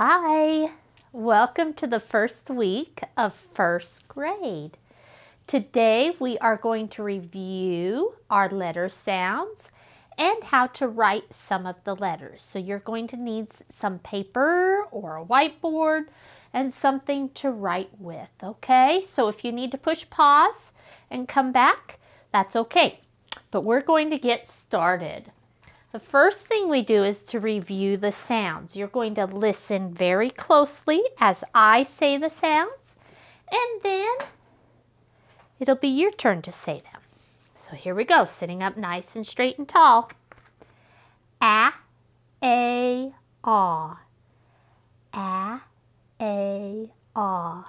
Hi, welcome to the first week of first grade. Today we are going to review our letter sounds and how to write some of the letters. So you're going to need some paper or a whiteboard and something to write with, okay? So if you need to push pause and come back, that's okay. But we're going to get started. The first thing we do is to review the sounds. You're going to listen very closely as I say the sounds, and then it'll be your turn to say them. So here we go, sitting up nice and straight and tall. A, A, aw. A, A, aw.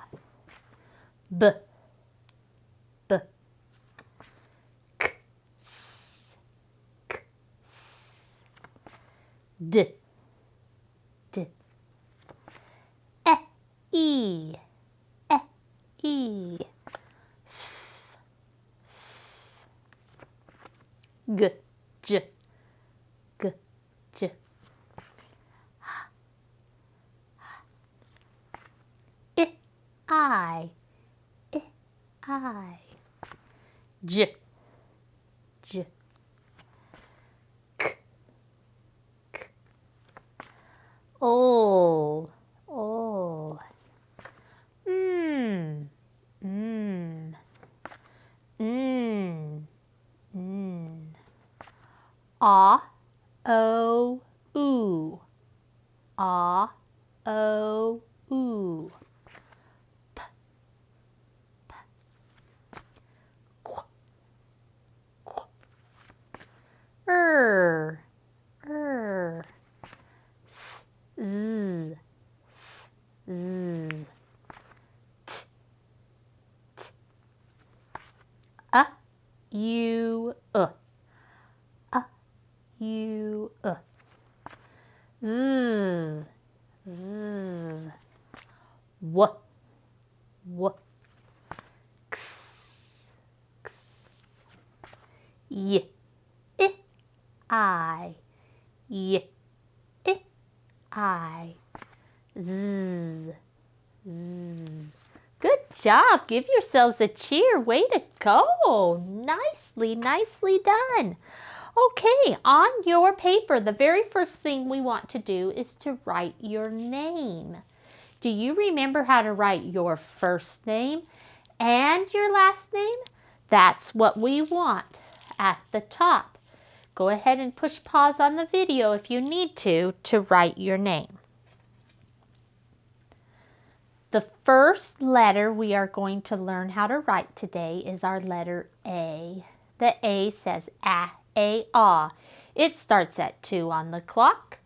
B, B. K, S, K, S. D, D. E, E. G, J, G, J. I, I. J, J. K, K. O, O. Mm, mm. Mm, mm. Ah, O, oo. Ah, O, oo. P, P. Qu, qu. Er, S, Z, S, Z. T, T. A, U, A, U, V, V. W, W. X, X. Y, I, Y, I. Z, Z. Good job. Give yourselves a cheer. Way to go. Nicely, nicely done. Okay, on your paper, the very first thing we want to do is to write your name. Do you remember how to write your first name and your last name? That's what we want at the top. Go ahead and push pause on the video if you need to write your name. The first letter we are going to learn how to write today is our letter A. The A says A, ah. It starts at 2 on the clock,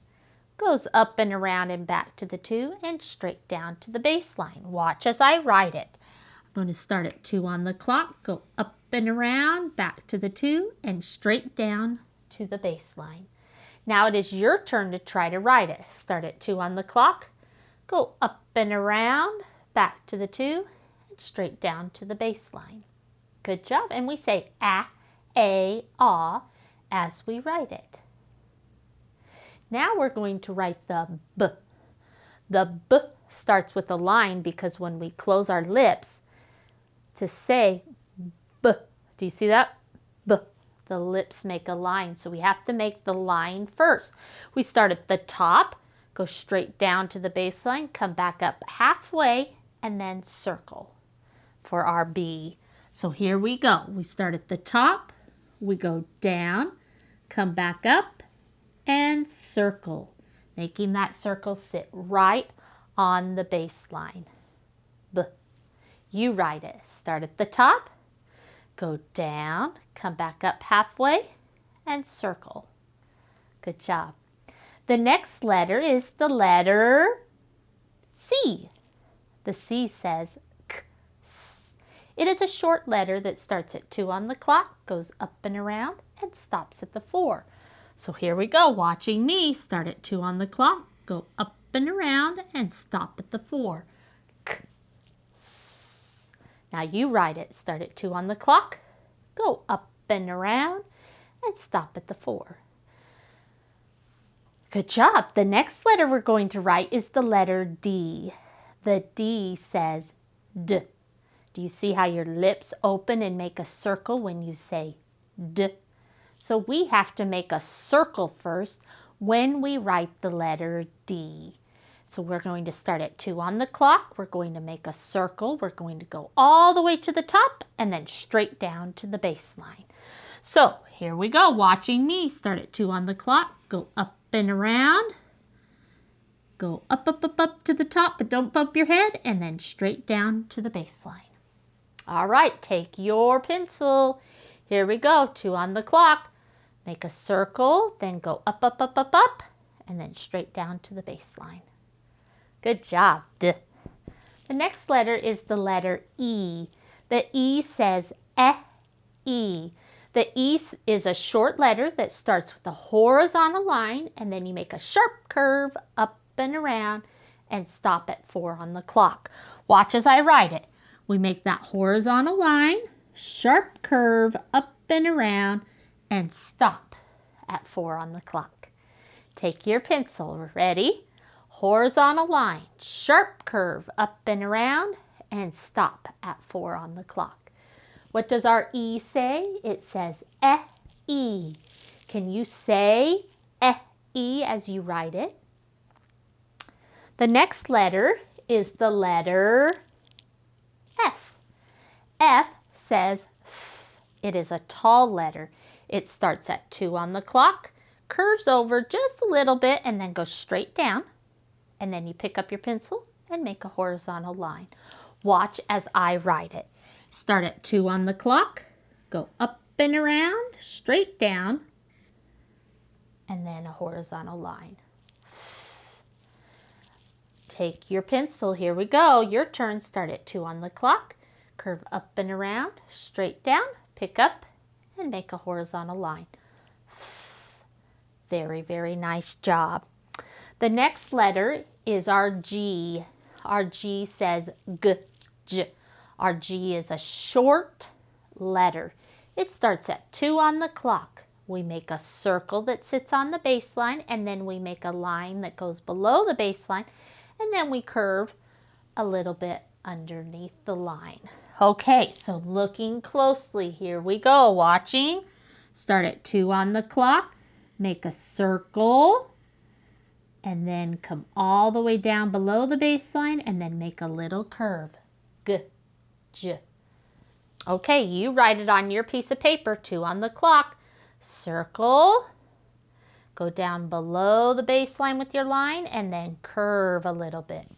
goes up and around and back to the 2 and straight down to the baseline. Watch as I write it. I'm going to start at 2 on the clock, go up and around, back to the 2 and straight down to the baseline. Now it is your turn to try to write it. Start at 2 on the clock, go up and around, back to the 2 and straight down to the baseline. Good job. And we say A, ah as we write it. Now we're going to write the B. The B starts with a line because when we close our lips to say B, do you see that? B. The lips make a line, so we have to make the line first. We start at the top, go straight down to the baseline, come back up halfway, and then circle for our B. So here we go. We start at the top, we go down, come back up, and circle, making that circle sit right on the baseline. B. You write it. Start at the top, go down, come back up halfway, and circle. Good job. The next letter is the letter C. The C says K, S. It is a short letter that starts at 2 on the clock, goes up and around, and stops at the 4. So here we go, watching me. Start at 2 on the clock, go up and around, and stop at the 4. K, S. Now you write it. Start at 2 on the clock, go up and around, and stop at the 4. Good job. The next letter we're going to write is the letter D. The D says D. Do you see how your lips open and make a circle when you say D? So we have to make a circle first when we write the letter D. So we're going to start at 2 on the clock. We're going to make a circle. We're going to go all the way to the top and then straight down to the baseline. So here we go, watching me. Start at 2 on the clock. Go up and around. Go up, up, up, up to the top, but don't bump your head, and then straight down to the baseline. All right, take your pencil. Here we go, 2 on the clock. Make a circle, then go up, up, up, up, up, and then straight down to the baseline. Good job. The next letter is the letter E. The E says E. The E is a short letter that starts with a horizontal line, and then you make a sharp curve up and around and stop at 4 on the clock. Watch as I write it. We make that horizontal line, sharp curve up and around, and stop at 4 on the clock. Take your pencil. Ready? Horizontal line, sharp curve up and around, and stop at 4 on the clock. What does our E say? It says E. Can you say E as you write it? The next letter is the letter F. F says F. It is a tall letter. It starts at 2 on the clock, curves over just a little bit, and then goes straight down. And then you pick up your pencil and make a horizontal line. Watch as I write it. Start at 2 on the clock, go up and around, straight down, and then a horizontal line. Take your pencil. Here we go. Your turn. Start at 2 on the clock, curve up and around, straight down, pick up, and make a horizontal line. Very, very nice job. The next letter is our G. Our G says J. Our G is a short letter. It starts at 2 on the clock. We make a circle that sits on the baseline, and then we make a line that goes below the baseline, and then we curve a little bit underneath the line. Okay, so looking closely, here we go, watching. Start at 2 on the clock, make a circle, and then come all the way down below the baseline, and then make a little curve. J. Okay, you write it on your piece of paper, 2 on the clock, circle, go down below the baseline with your line, and then curve a little bit.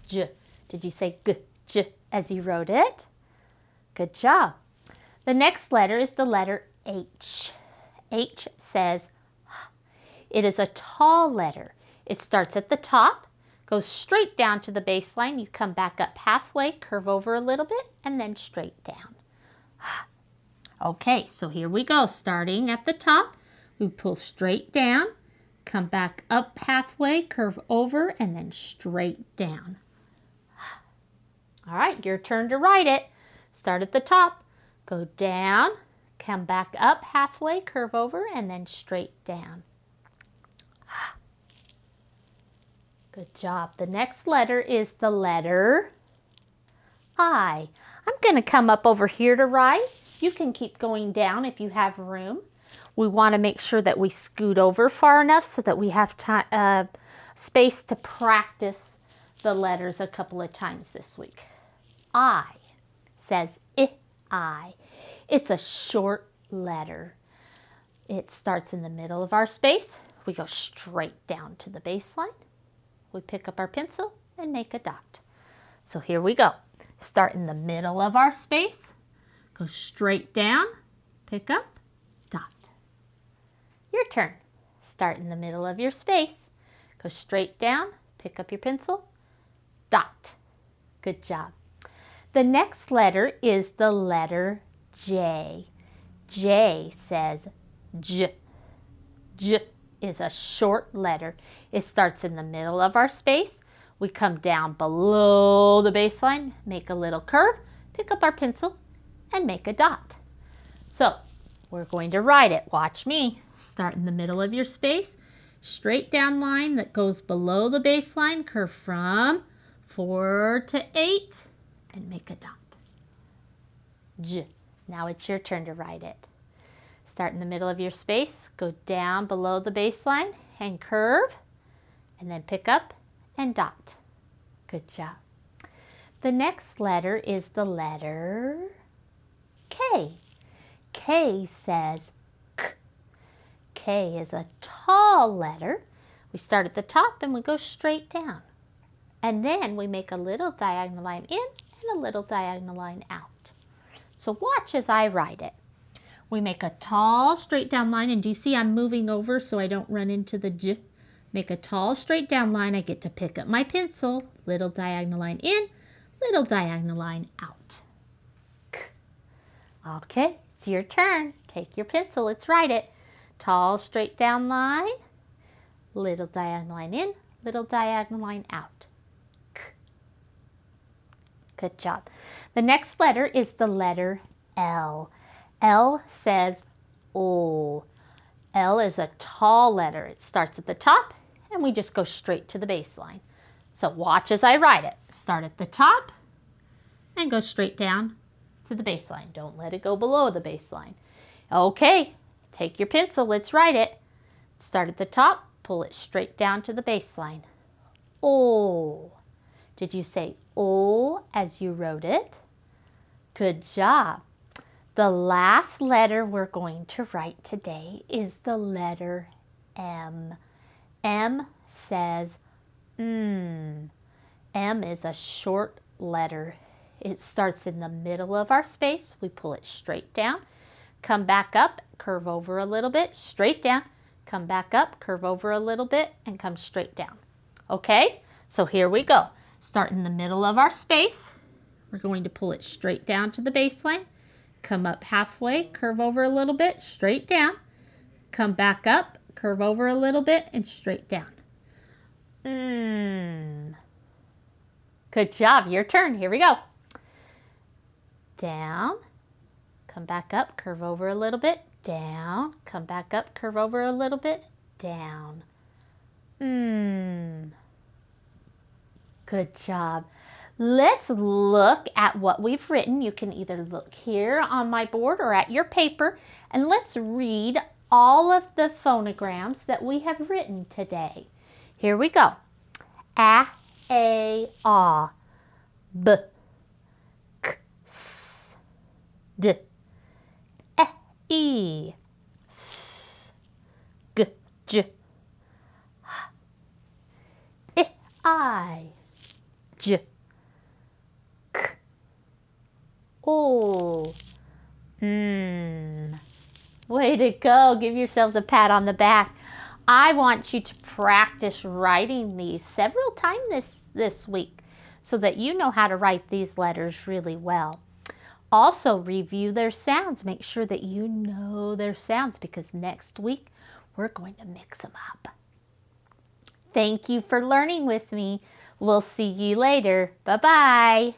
J. Did you say J as you wrote it? Good job. The next letter is the letter H. H says it is a tall letter. It starts at the top, goes straight down to the baseline. You come back up halfway, curve over a little bit, and then straight down. Okay, so here we go. Starting at the top, we pull straight down, come back up halfway, curve over, and then straight down. All right, your turn to write it. Start at the top, go down, come back up halfway, curve over, and then straight down. Good job. The next letter is the letter I. I'm going to come up over here to write. You can keep going down if you have room. We want to make sure that we scoot over far enough so that we have time, space to practice the letters a couple of times this week. I says I. It's a short letter. It starts in the middle of our space. We go straight down to the baseline. We pick up our pencil and make a dot. So here we go. Start in the middle of our space, go straight down, pick up, dot. Your turn. Start in the middle of your space, go straight down, pick up your pencil, dot. Good job. The next letter is the letter J. J says J. J is a short letter. It starts in the middle of our space. We come down below the baseline, make a little curve, pick up our pencil, and make a dot. So we're going to write it. Watch me. Start in the middle of your space, straight down line that goes below the baseline, curve from 4 to 8, and make a dot. J. Now it's your turn to write it. Start in the middle of your space, go down below the baseline and curve, and then pick up and dot. Good job. The next letter is the letter K. K says K. K is a tall letter. We start at the top and we go straight down. And then we make a little diagonal line in and a little diagonal line out. So watch as I write it. We make a tall straight down line, and do you see I'm moving over so I don't run into the J? Make a tall straight down line. I get to pick up my pencil. Little diagonal line in, little diagonal line out. K. Okay, it's your turn. Take your pencil, let's write it. Tall straight down line, little diagonal line in, little diagonal line out. K. Good job. The next letter is the letter L. L says O. L is a tall letter. It starts at the top and we just go straight to the baseline. So watch as I write it. Start at the top and go straight down to the baseline. Don't let it go below the baseline. Okay, take your pencil, let's write it. Start at the top, pull it straight down to the baseline. O. Did you say O as you wrote it? Good job. The last letter we're going to write today is the letter M. M says M. M is a short letter. It starts in the middle of our space. We pull it straight down, come back up, curve over a little bit, straight down, come back up, curve over a little bit, and come straight down. Okay, so here we go. Start in the middle of our space. We're going to pull it straight down to the baseline. Come up halfway, curve over a little bit, straight down. Come back up, curve over a little bit, and straight down. Good job. Your turn. Here we go. Down. Come back up, curve over a little bit, down. Come back up, curve over a little bit, down. Good job. Let's look at what we've written. You can either look here on my board or at your paper, and let's read all of the phonograms that we have written today. Here we go. A, A, B, K, S, D, E, F, G, J, H, I, J, K, O. Way to go. Give yourselves a pat on the back. I want you to practice writing these several times this week so that you know how to write these letters really well. Also, review their sounds. Make sure that you know their sounds because next week we're going to mix them up. Thank you for learning with me. We'll see you later. Bye-bye.